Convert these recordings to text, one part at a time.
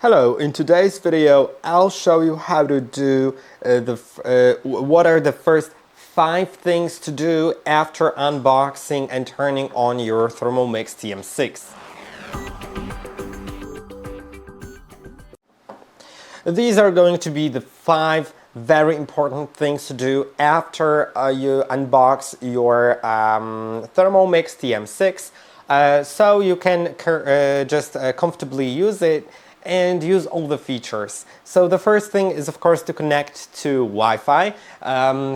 Hello, in today's video I'll show you how to do what are the first 5 things to do after unboxing and turning on your THERMOMIX TM6. These are going to be the 5 very important things to do after you unbox your THERMOMIX TM6 so you can just comfortably use it and use all the features. So the first thing is of course to connect to Wi-Fi.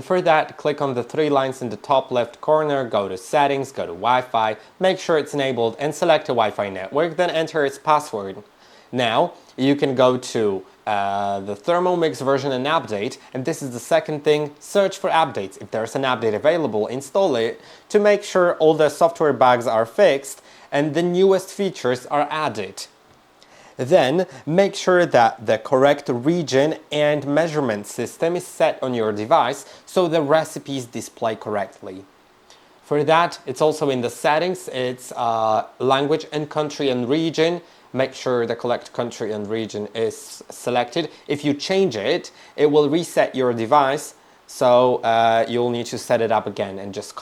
For that, click on the 3 lines in the top left corner, go to settings, go to Wi-Fi, make sure it's enabled and select a Wi-Fi network, then enter its password. Now you can go to the THERMOMIX version and update, and this is the second thing, search for updates. If there's an update available, install it to make sure all the software bugs are fixed and the newest features are added. Then make sure that the correct region and measurement system is set on your device so the recipes display correctly. For that, it's also in the settings, it's language and country and region. Make sure the correct country and region is selected. If you change it, it will reset your device, so you'll need to set it up again and just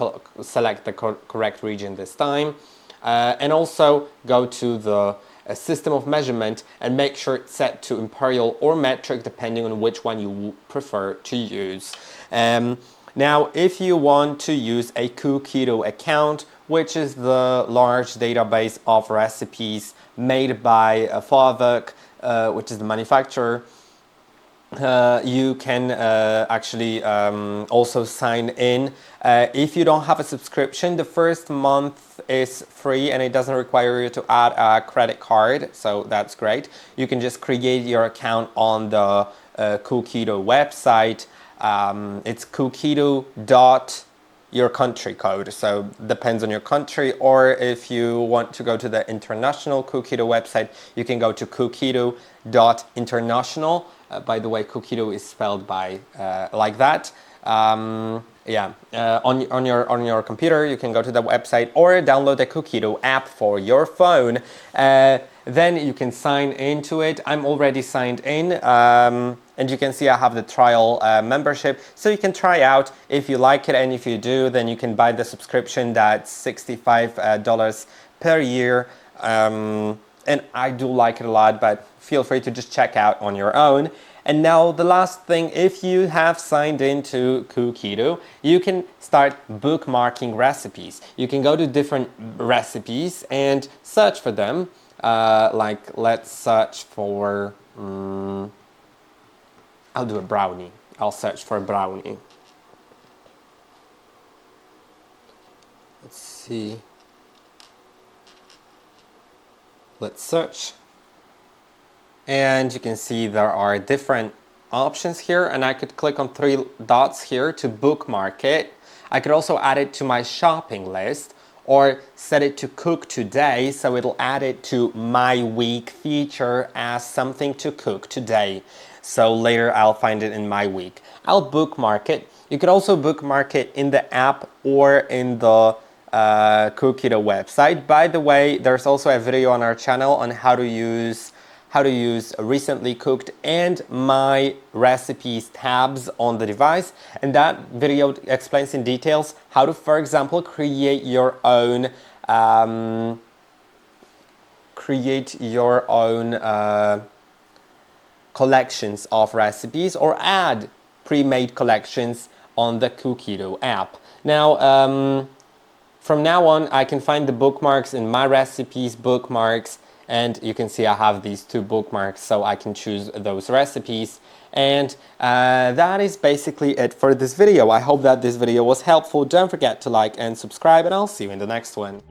select the correct region this time. And also go to the system of measurement and make sure it's set to imperial or metric depending on which one you prefer to use. Now if you want to use a Cookidoo account, which is the large database of recipes made by THERMOMIX, which is the manufacturer, you can actually also sign in. If you don't have a subscription, the first month is free and it doesn't require you to add a credit card, so that's great. You can just create your account on the Cookidoo website. It's Cookidoo. Your country code, so depends on your country, or if you want to go to the international Cookidoo website, you can go to Cookidoo.international. By the way, Cookidoo is spelled by like that. On your computer, you can go to the website or download the Cookidoo app for your phone. Then you can sign into it. I'm already signed in, and you can see I have the trial membership, so you can try out if you like it, and if you do, then you can buy the subscription. That's $65 per year, and I do like it a lot, but feel free to just check out on your own. And now the last thing, if you have signed into Cookidoo, you can start bookmarking recipes. You can go to different recipes and search for them. Like let's search for, I'll do a brownie. I'll search for a brownie. Let's see. Let's search. And you can see there are different options here, and I could click on 3 dots here to bookmark it. I could also add it to my shopping list or set it to cook today, so it'll add it to my week feature as something to cook today. So later I'll find it in my week. I'll bookmark it. You could also bookmark it in the app or in the Cookidoo website. By the way, there's also a video on our channel on how to use recently cooked and my recipes tabs on the device, and that video explains in details how to, for example, create your own collections of recipes or add pre-made collections on the Cookidoo app. Now from now on I can find the bookmarks in my recipes bookmarks, and you can see I have these 2 bookmarks, so I can choose those recipes. And that is basically it for this video. I hope that this video was helpful. Don't forget to like and subscribe, and I'll see you in the next one.